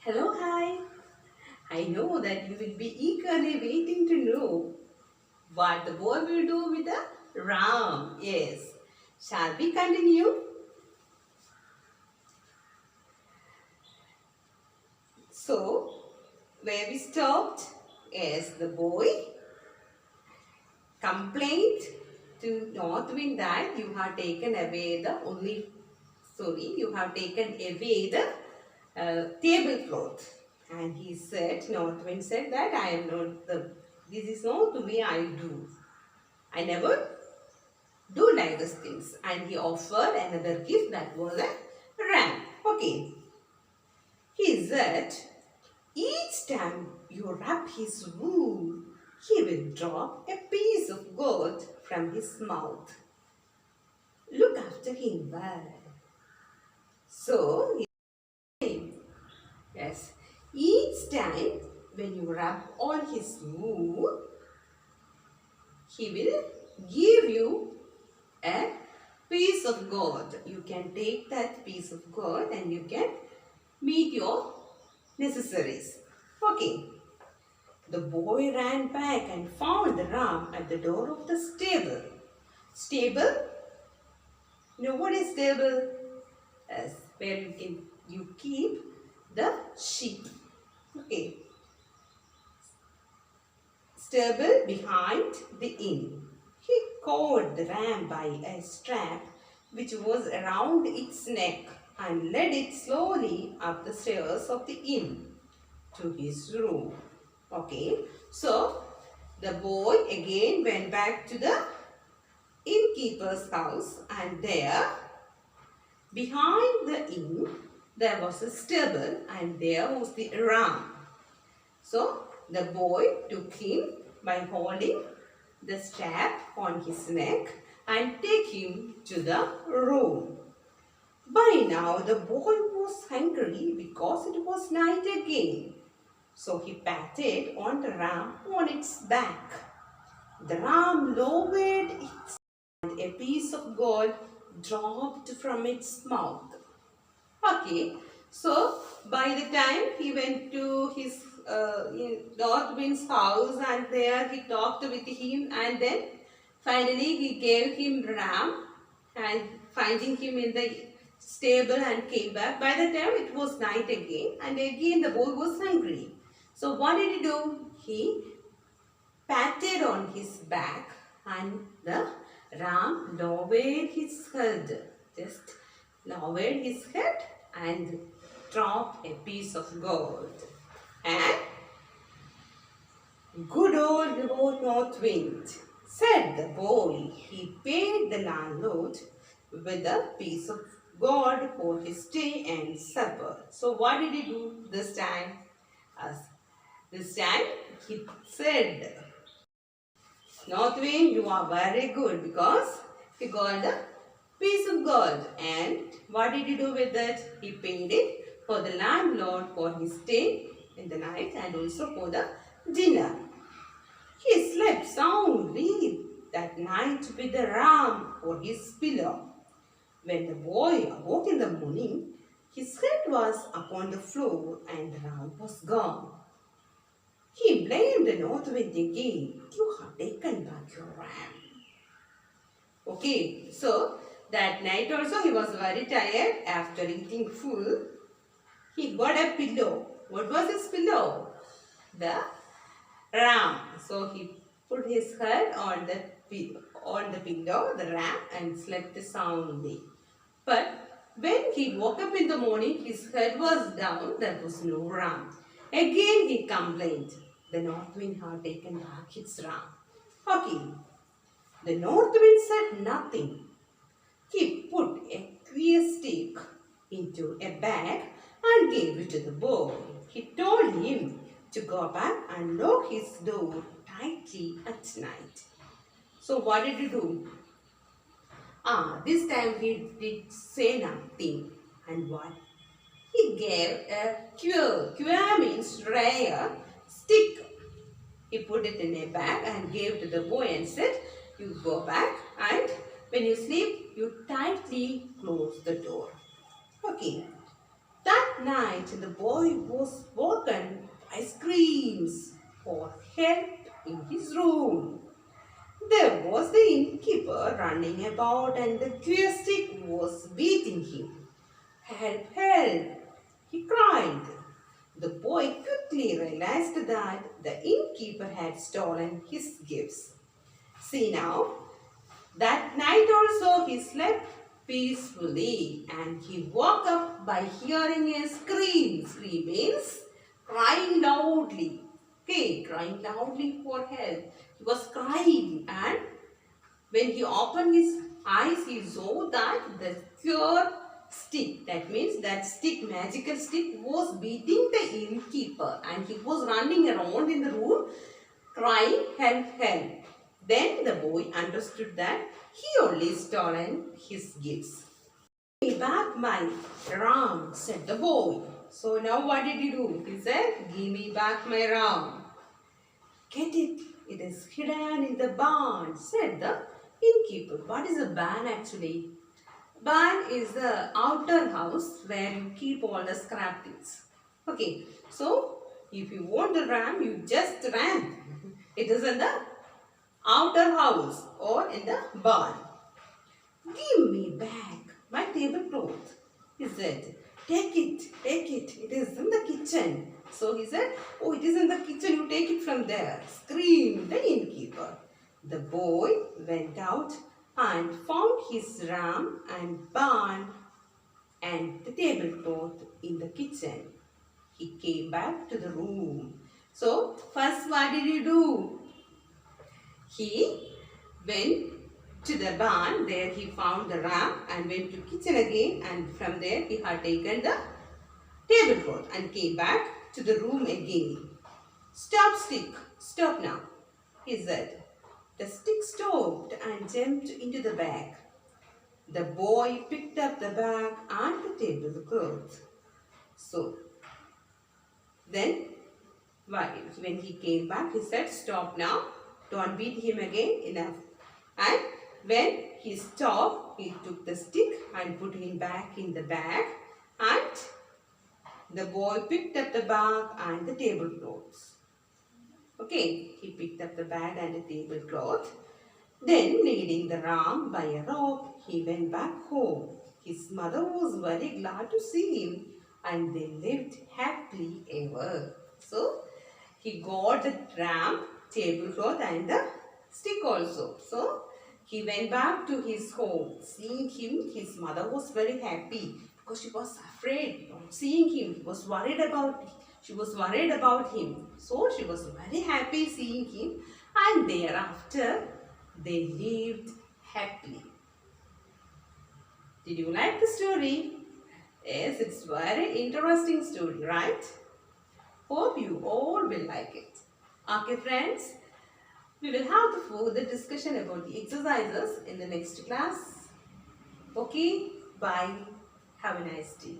Hello, hi. I know that you will be eagerly waiting to know what the boy will do with the ram. Yes. Shall we continue? So, where we stopped is the boy complained to North Wind that you have taken away the you have taken away the tablecloth. And he said, North Wind said that this is not the way I do. I never do like these things. And he offered another gift that was a ram. Okay. He said, each time you wrap his wool, he will drop a piece of gold from his mouth. Look after him well. So, yes, each time when you rub on his wool, he will give you a piece of gold. You can take that piece of gold and you can meet your necessaries. Okay. The boy ran back and found the ram at the door of the stable. Stable? You know what is stable? Yes, where you keep the sheep. Okay. Stable behind the inn. He caught the ram by a strap which was around its neck and led it slowly up the stairs of the inn to his room. Okay, so the boy again went back to the innkeeper's house, and there behind the inn there was a stable and there was the ram. So the boy took him by holding the strap on his neck and take him to the room. By now the boy was hungry because it was night again. So he patted on the ram on its back. The ram lowered its and a piece of gold dropped from its mouth. Okay, so by the time he went to his North Wind's house, and there he talked with him, and then finally he gave him ram and finding him in the stable and came back. By the time it was night again, and again the boy was hungry. So what did he do? He patted on his back and the ram lowered his head. Just lowered his head and dropped a piece of gold. And good old Lord North Wind, said the boy. He paid the landlord with a piece of gold for his stay and supper. So what did he do this time? This time he said, North Wind, you are very good because he got a piece of gold. And what did he do with it? He paid it for the landlord for his stay in the night and also for the dinner. He slept soundly that night with the ram for his pillow. When the boy awoke in the morning, his head was upon the floor and the ram was gone. He blamed the North Wind again. You have taken back your ram. Okay, so that night also he was very tired after eating full. He got a pillow. What was his pillow? The ram. So he put his head on the pillow, the ram, and slept soundly. But when he woke up in the morning, his head was down. There was no ram. Again he complained. The North Wind had taken back its ram. Okay. The North Wind said nothing. He put a clear stick into a bag and gave it to the boy. He told him to go back and lock his door tightly at night. So what did he do? This time he did say nothing. And what? He gave a cure. Cure means rare stick. He put it in a bag and gave to the boy and said, you go back and when you sleep, you tightly close the door. Okay. That night, the boy was woken by screams for help in his room. There was the innkeeper running about and the clear stick was beating him. Help, help, he cried. The boy quickly realized that the innkeeper had stolen his gifts. See now, that night also he slept peacefully and he woke up by hearing a scream. Scream means crying loudly. Okay, crying loudly for help. He was crying, and when he opened his eyes, he saw that the cure stick, that means that stick, magical stick, was beating the innkeeper and he was running around in the room crying, help, help. Then the boy understood that he only stolen his gifts. Give me back my ram, said the boy. So now what did he do? He said, give me back my ram. Get it, it is hidden in the barn, said the innkeeper. What is a barn actually? Barn is the outer house where you keep all the scrap things. Okay, so if you want the ram, you just ram. It is in the outer house or in the barn. Give me back my tablecloth, he said. Take it, take it. It is in the kitchen. So he said, oh, it is in the kitchen. You take it from there, screamed the innkeeper. The boy went out and found his ram and barn and the tablecloth in the kitchen. He came back to the room. So first what did he do? He went to the barn, there he found the ram and went to kitchen again, and from there he had taken the tablecloth and came back to the room again. Stop, stick, stop now, he said. The stick stopped and jumped into the bag. The boy picked up the bag and the tablecloth. So then when he came back, he said, stop now, don't beat him again, enough. And when he stopped, he took the stick and put him back in the bag, and the boy picked up the bag and the tablecloths. Okay, he picked up the bag and the tablecloth. Then, leading the ram by a rope, he went back home. His mother was very glad to see him, and they lived happily ever. So, he got the ram, tablecloth and the stick also. So, he went back to his home. Seeing him, his mother was very happy because she was afraid of seeing him. She was worried about him. So, she was very happy seeing him, and thereafter, they lived happily. Did you like the story? Yes, it's very interesting story, right? Hope you all will like it. Okay, friends, we will have the further discussion about the exercises in the next class. Okay, bye. Have a nice day.